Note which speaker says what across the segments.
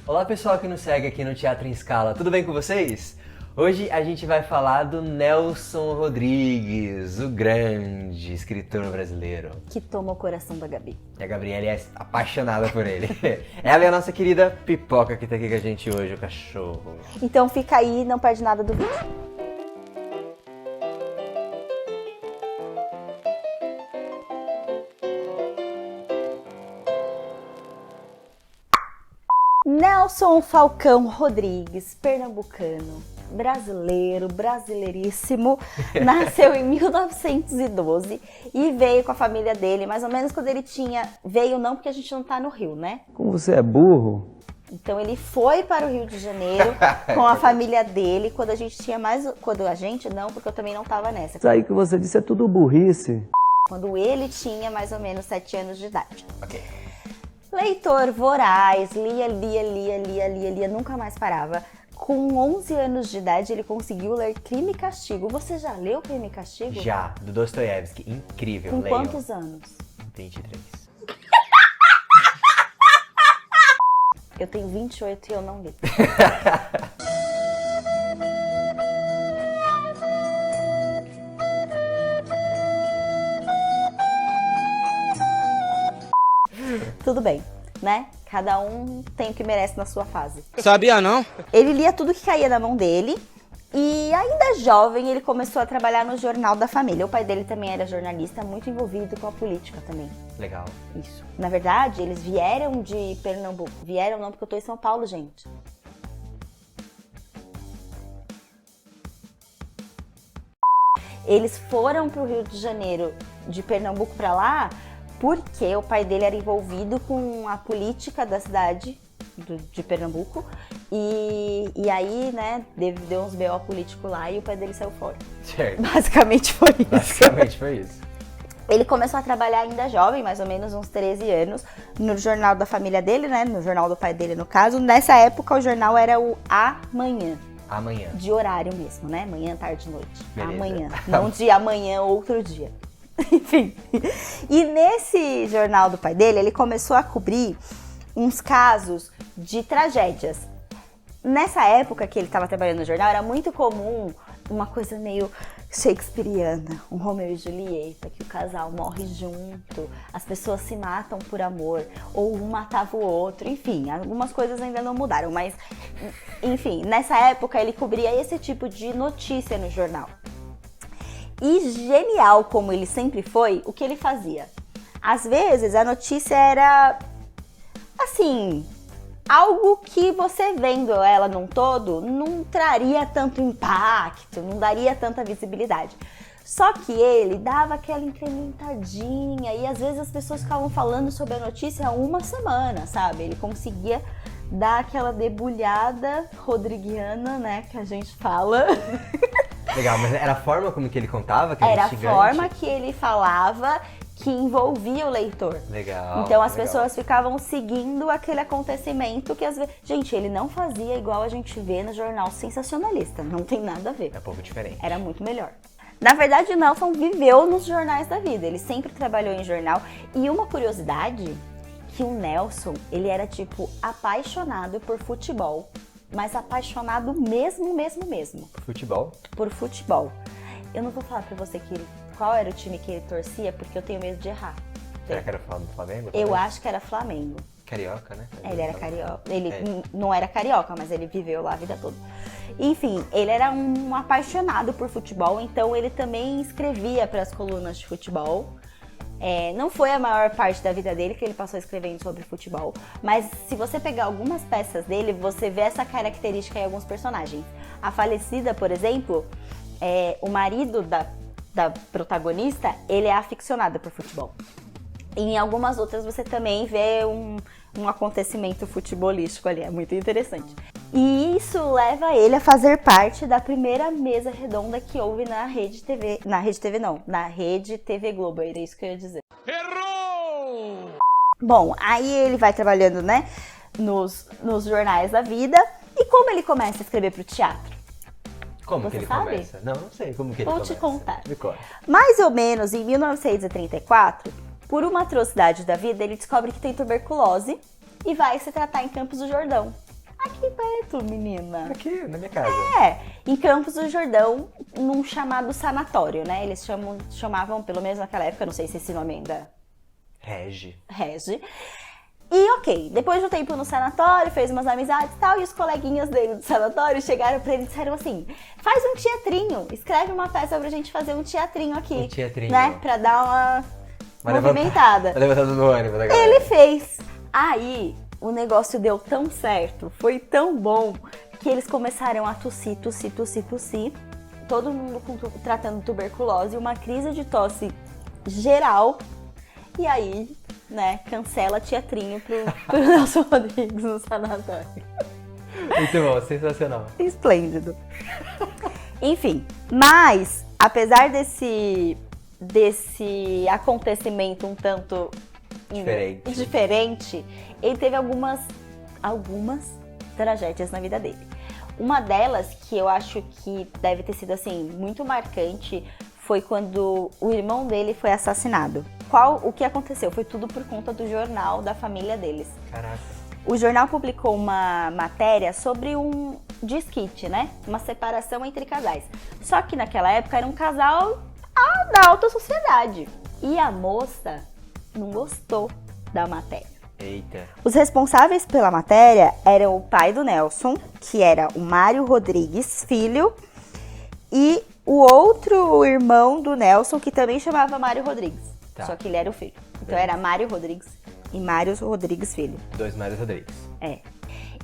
Speaker 1: Olá pessoal que nos segue aqui no Teatro em Escala, tudo bem com vocês? Hoje a gente vai falar do Nelson Rodrigues, o grande escritor brasileiro.
Speaker 2: Que toma o coração da Gabi.
Speaker 1: E a Gabriela é apaixonada por ele. Ela é a nossa querida Pipoca que tá aqui com a gente hoje, o cachorro.
Speaker 2: Então fica aí, não perde nada do vídeo. Nelson Falcão Rodrigues, pernambucano, brasileiríssimo, nasceu em 1912 e veio com a família dele, mais ou menos quando ele veio não porque a gente não tá no Rio, né?
Speaker 3: Como você é burro?
Speaker 2: Então ele foi para o Rio de Janeiro com a família dele quando a gente tinha quando a gente não, porque eu também não tava nessa.
Speaker 3: Isso aí que você disse é tudo burrice.
Speaker 2: Quando ele tinha mais ou menos 7 anos de idade.
Speaker 1: Ok.
Speaker 2: Leitor voraz, lia, nunca mais parava. Com 11 anos de idade, ele conseguiu ler Crime e Castigo. Você já leu Crime e Castigo?
Speaker 1: Já, do Dostoiévski, incrível.
Speaker 2: Com
Speaker 1: leiam.
Speaker 2: quantos anos?
Speaker 1: 23.
Speaker 2: Eu tenho 28 e eu não li. Tudo bem, né? Cada um tem o que merece na sua fase.
Speaker 4: Sabia não?
Speaker 2: Ele lia tudo que caía na mão dele e ainda jovem ele começou a trabalhar no Jornal da Família. O pai dele também era jornalista, muito envolvido com a política também.
Speaker 1: Legal.
Speaker 2: Isso. Na verdade, eles vieram de Pernambuco. Vieram não, porque eu tô em São Paulo, gente. Eles foram pro Rio de Janeiro, de Pernambuco pra lá, porque o pai dele era envolvido com a política da cidade de Pernambuco e aí, né, deu uns BO político lá e o pai dele saiu fora.
Speaker 1: Certo.
Speaker 2: Basicamente foi isso.
Speaker 1: Basicamente foi isso.
Speaker 2: Ele começou a trabalhar ainda jovem, mais ou menos uns 13 anos, no jornal da família dele, né, no jornal do pai dele no caso. Nessa época o jornal era o Amanhã.
Speaker 1: Amanhã.
Speaker 2: De horário mesmo, né, manhã, tarde, noite.
Speaker 1: Beleza.
Speaker 2: Amanhã, não de amanhã, outro dia. Enfim, e nesse jornal do pai dele, ele começou a cobrir uns casos de tragédias. Nessa época que ele estava trabalhando no jornal, era muito comum uma coisa meio shakespeariana, um Romeu e Julieta, que o casal morre junto, as pessoas se matam por amor, ou um matava o outro, enfim, algumas coisas ainda não mudaram, mas, enfim, nessa época ele cobria esse tipo de notícia no jornal. E genial como ele sempre foi, o que ele fazia? Às vezes a notícia era, assim, algo que você vendo ela num todo não traria tanto impacto, não daria tanta visibilidade. Só que ele dava aquela incrementadinha e às vezes as pessoas ficavam falando sobre a notícia há uma semana, sabe? Ele conseguia dar aquela debulhada rodriguiana, né, que a gente fala.
Speaker 1: Legal, mas era a forma como que ele contava? Que
Speaker 2: era a
Speaker 1: instigante?
Speaker 2: forma que ele falava que envolvia o leitor.
Speaker 1: Legal.
Speaker 2: Então as
Speaker 1: legal.
Speaker 2: pessoas ficavam seguindo aquele acontecimento que às vezes... Gente, ele não fazia igual a gente vê no jornal sensacionalista. Não tem nada a ver.
Speaker 1: É um pouco diferente.
Speaker 2: Era muito melhor. Na verdade, o Nelson viveu nos jornais da vida. Ele sempre trabalhou em jornal. E uma curiosidade, que o Nelson, ele era tipo apaixonado por futebol. Mas apaixonado mesmo.
Speaker 1: Futebol?
Speaker 2: Por futebol. Eu não vou falar pra você qual era o time que ele torcia, porque eu tenho medo de errar.
Speaker 1: Será que era do Flamengo?
Speaker 2: Eu
Speaker 1: talvez?
Speaker 2: acho que era Flamengo.
Speaker 1: Carioca, né?
Speaker 2: Ele era carioca. Ele não era carioca, mas ele viveu lá a vida toda. Enfim, ele era um apaixonado por futebol, então ele também escrevia para as colunas de futebol. Não foi a maior parte da vida dele que ele passou escrevendo sobre futebol, mas se você pegar algumas peças dele, você vê essa característica em alguns personagens. A falecida, por exemplo, o marido da protagonista, ele é aficionado por futebol. E em algumas outras você também vê um acontecimento futebolístico ali, é muito interessante. E isso leva ele a fazer parte da primeira mesa redonda que houve na Rede TV, na Rede TV Globo, era isso que eu ia dizer.
Speaker 4: Errou!
Speaker 2: Bom, aí ele vai trabalhando, né, nos jornais da vida, e como ele começa a escrever pro teatro?
Speaker 1: Como
Speaker 2: Você
Speaker 1: que ele
Speaker 2: sabe?
Speaker 1: começa? Não sei como que ele
Speaker 2: Vou
Speaker 1: começa.
Speaker 2: te contar.
Speaker 1: Me conta.
Speaker 2: Mais ou menos em 1934, por uma atrocidade da vida, ele descobre que tem tuberculose e vai se tratar em Campos do Jordão. aqui perto, menina.
Speaker 1: Aqui, na minha casa.
Speaker 2: Em Campos do Jordão, num chamado sanatório, né? Eles chamavam, pelo menos naquela época, não sei se esse nome ainda
Speaker 1: Rege.
Speaker 2: rege. E ok, depois do tempo no sanatório, fez umas amizades e tal, e os coleguinhas dele do sanatório chegaram pra ele e disseram assim: faz um teatrinho, escreve uma peça pra gente fazer um teatrinho aqui.
Speaker 1: Um teatrinho.
Speaker 2: Né? Pra dar uma movimentada.
Speaker 1: Tá levantando no ânimo da galera.
Speaker 2: Ele fez. Aí, o negócio deu tão certo, foi tão bom, que eles começaram a tossir. Todo mundo tratando tuberculose, uma crise de geral. E aí, né, cancela teatrinho pro Nelson Rodrigues no sanatório.
Speaker 1: Muito bom, sensacional.
Speaker 2: Esplêndido. Enfim, mas, apesar desse acontecimento um tanto diferente, ele teve algumas tragédias na vida dele. Uma delas, que eu acho que deve ter sido, assim, muito marcante, foi quando o irmão dele foi assassinado. O que aconteceu? Foi tudo por conta do jornal da família deles.
Speaker 1: Caraca.
Speaker 2: O jornal publicou uma matéria sobre um desquite, né? Uma separação entre casais. Só que naquela época era um casal da alta sociedade. E a moça não gostou da matéria.
Speaker 1: Eita.
Speaker 2: Os responsáveis pela matéria eram o pai do Nelson, que era o Mário Rodrigues, filho, e o outro irmão do Nelson, que também chamava Mário Rodrigues.
Speaker 1: Tá.
Speaker 2: Só que ele era o filho. Então era Mário Rodrigues e Mário Rodrigues filho.
Speaker 1: 2 Mários Rodrigues.
Speaker 2: É.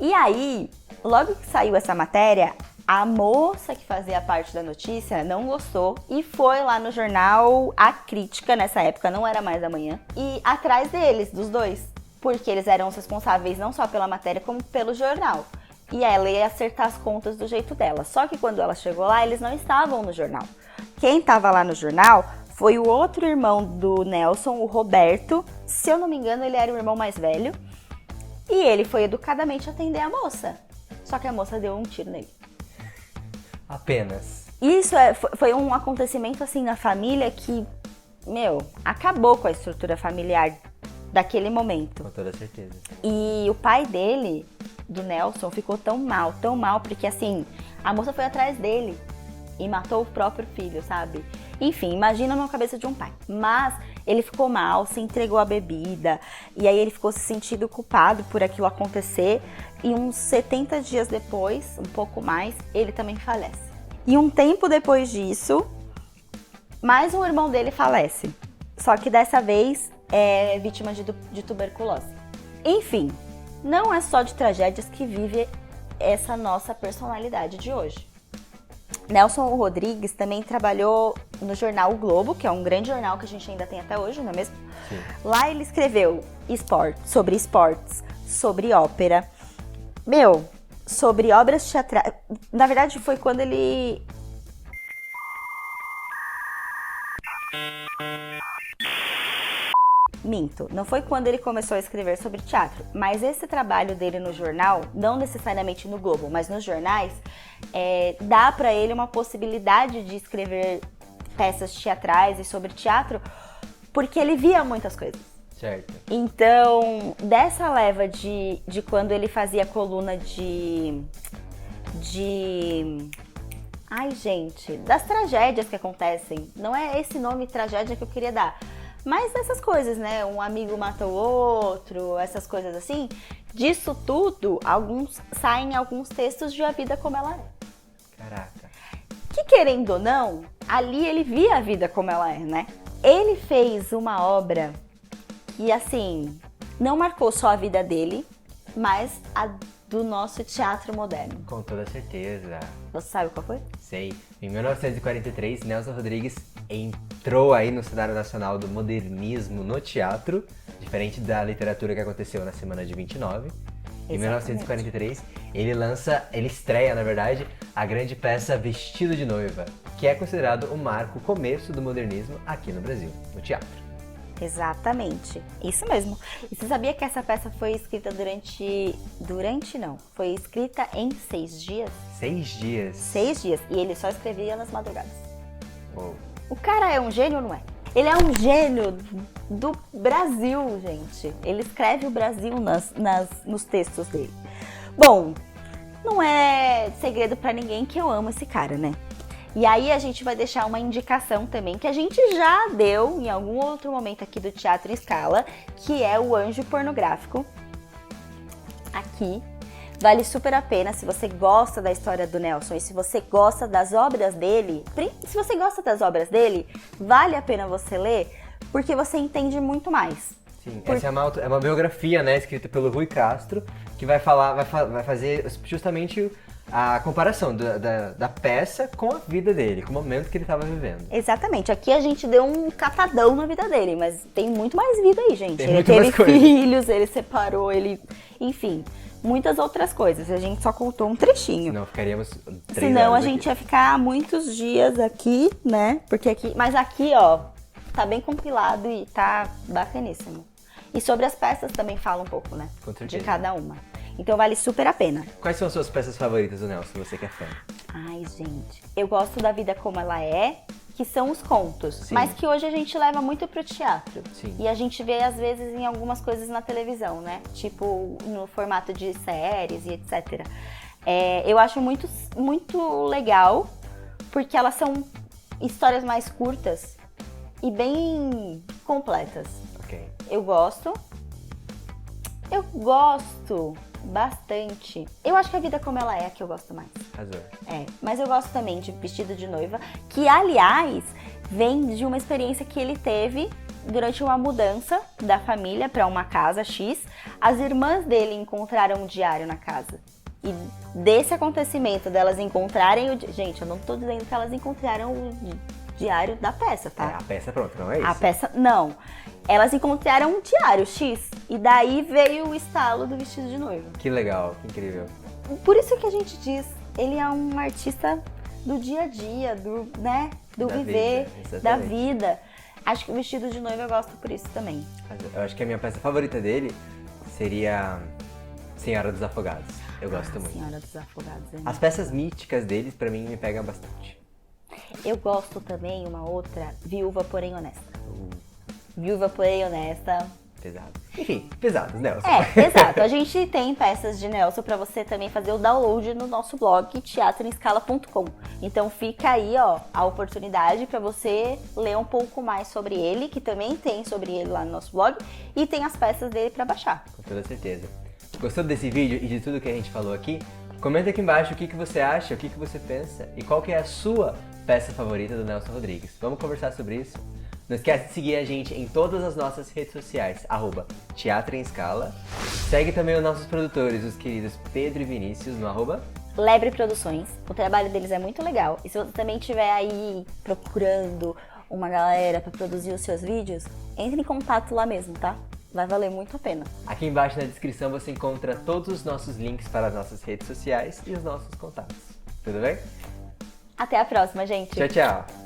Speaker 2: E aí, logo que saiu essa matéria, a moça que fazia parte da notícia não gostou e foi lá no jornal A Crítica, nessa época, não era mais da manhã, e atrás deles, dos dois. Porque eles eram os responsáveis não só pela matéria, como pelo jornal. E ela ia acertar as contas do jeito dela. Só que quando ela chegou lá, eles não estavam no jornal. Quem estava lá no jornal foi o outro irmão do Nelson, o Roberto. Se eu não me engano, ele era o irmão mais velho. E ele foi educadamente atender a moça. Só que a moça deu um tiro nele.
Speaker 1: Apenas.
Speaker 2: Isso foi um acontecimento assim na família que, acabou com a estrutura familiar daquele momento.
Speaker 1: Com toda certeza.
Speaker 2: E o pai dele, do Nelson, ficou tão mal, porque assim, a moça foi atrás dele e matou o próprio filho, sabe? Enfim, imagina na cabeça de um pai. Mas ele ficou mal, se entregou à bebida, e aí ele ficou se sentindo culpado por aquilo acontecer, e uns 70 dias depois, um pouco mais, ele também falece. E um tempo depois disso, mais um irmão dele falece. Só que dessa vez é vítima de tuberculose. Enfim, não é só de tragédias que vive essa nossa personalidade de hoje. Nelson Rodrigues também trabalhou no jornal O Globo, que é um grande jornal que a gente ainda tem até hoje, não é mesmo?
Speaker 1: Sim.
Speaker 2: Lá ele escreveu sobre esportes, sobre ópera, sobre obras teatrais. Na verdade, foi quando ele... Minto, não foi quando ele começou a escrever sobre teatro, mas esse trabalho dele no jornal, não necessariamente no Globo, mas nos jornais, dá pra ele uma possibilidade de escrever peças teatrais e sobre teatro, porque ele via muitas coisas.
Speaker 1: Certo.
Speaker 2: Então, dessa leva de quando ele fazia coluna ai, gente, das tragédias que acontecem, não é esse nome tragédia que eu queria dar, mas dessas coisas, né? Um amigo mata o outro, essas coisas assim. Disso tudo, saem alguns textos de A Vida Como Ela É.
Speaker 1: Caraca.
Speaker 2: Que, querendo ou não, ali ele via a vida como ela é, né? Ele fez uma obra que, assim, não marcou só a vida dele, mas a do nosso teatro moderno.
Speaker 1: Com toda certeza.
Speaker 2: Você sabe qual foi?
Speaker 1: Sei. Em 1943, Nelson Rodrigues entrou aí no cenário nacional do modernismo no teatro, diferente da literatura que aconteceu na semana de 29. Em 1943, ele estreia, na verdade, a grande peça Vestido de Noiva, que é considerado o começo do modernismo aqui no Brasil, no teatro.
Speaker 2: Exatamente, isso mesmo. E você sabia que essa peça foi escrita foi escrita em 6 dias?
Speaker 1: 6 dias?
Speaker 2: 6 dias, e ele só escrevia nas madrugadas.
Speaker 1: Uou.
Speaker 2: O cara é um gênio ou não é? Ele é um gênio do Brasil, gente. Ele escreve o Brasil nos textos dele. Bom, não é segredo pra ninguém que eu amo esse cara, né? E aí a gente vai deixar uma indicação também que a gente já deu em algum outro momento aqui do Teatro em Escala, que é o Anjo Pornográfico. Aqui. Vale super a pena se você gosta da história do Nelson e se você gosta das obras dele. Se você gosta das obras dele, vale a pena você ler, porque você entende muito mais.
Speaker 1: Sim, essa é uma biografia, né, escrita pelo Rui Castro, que vai fazer justamente a comparação da peça com a vida dele, com o momento que ele estava vivendo.
Speaker 2: Exatamente. Aqui a gente deu um catadão na vida dele, mas tem muito mais vida aí, gente.
Speaker 1: Tem
Speaker 2: Ele
Speaker 1: muito
Speaker 2: teve
Speaker 1: mais coisa.
Speaker 2: filhos, ele separou, enfim, muitas outras coisas. A gente só contou um trechinho.
Speaker 1: Senão ficaríamos 3
Speaker 2: Senão a
Speaker 1: anos
Speaker 2: gente
Speaker 1: aqui.
Speaker 2: ia ficar muitos dias aqui, né? Mas aqui, ó, tá bem compilado e tá bacaníssimo. E sobre as peças também fala um pouco, né?
Speaker 1: Com certeza.
Speaker 2: De cada uma. Então vale super a pena.
Speaker 1: Quais são as suas peças favoritas do Nelson, você que é fã?
Speaker 2: Ai, gente, eu gosto da Vida Como Ela É, que são os contos,
Speaker 1: Sim.
Speaker 2: mas que hoje a gente leva muito pro teatro.
Speaker 1: Sim.
Speaker 2: E a gente vê, às vezes, em algumas coisas na televisão, né? Tipo, no formato de séries e etc. Eu acho muito, muito legal, porque elas são histórias mais curtas e bem completas.
Speaker 1: Ok.
Speaker 2: Eu gosto bastante. Eu acho que a Vida Como Ela É a que eu gosto mais.
Speaker 1: Arrasou.
Speaker 2: Mas eu gosto também de Vestido de Noiva, que aliás vem de uma experiência que ele teve durante uma mudança da família para uma casa X. As irmãs dele encontraram um diário na casa. E desse acontecimento delas encontrarem o... Gente, eu não tô dizendo que elas encontraram o diário da peça, tá?
Speaker 1: A peça pronta, não é isso?
Speaker 2: A peça, não. Elas encontraram um diário X. E daí veio o estalo do Vestido de Noiva.
Speaker 1: Que legal, que incrível.
Speaker 2: Por isso que a gente diz, ele é um artista do dia a dia, do
Speaker 1: Da
Speaker 2: viver,
Speaker 1: vida,
Speaker 2: da
Speaker 1: exatamente.
Speaker 2: vida. Acho que o Vestido de Noiva eu gosto por isso também.
Speaker 1: Eu acho que a minha peça favorita dele seria Senhora dos Afogados. Eu gosto muito.
Speaker 2: Senhora dos Afogados.
Speaker 1: As peças míticas deles, pra mim, me pegam bastante.
Speaker 2: Eu gosto também, uma outra, Viúva Porém Honesta. Viúva Porém Honesta.
Speaker 1: Pesado. Enfim, pesados, Nelson.
Speaker 2: Exato. A gente tem peças de Nelson pra você também fazer o download no nosso blog teatroemescala.com. Então fica aí, ó, a oportunidade pra você ler um pouco mais sobre ele, que também tem sobre ele lá no nosso blog, e tem as peças dele pra baixar.
Speaker 1: Com toda certeza. Gostou desse vídeo e de tudo que a gente falou aqui? Comenta aqui embaixo o que você acha, o que você pensa e qual que é a sua peça favorita do Nelson Rodrigues. Vamos conversar sobre isso? Não esquece de seguir a gente em todas as nossas redes sociais, @Teatro em Escala. Segue também os nossos produtores, os queridos Pedro e Vinícius, no
Speaker 2: Lebre Produções, o trabalho deles é muito legal. E se você também estiver aí procurando uma galera para produzir os seus vídeos, entre em contato lá mesmo, tá? Vai valer muito a pena.
Speaker 1: Aqui embaixo na descrição você encontra todos os nossos links para as nossas redes sociais e os nossos contatos. Tudo bem?
Speaker 2: Até a próxima, gente!
Speaker 1: Tchau, tchau!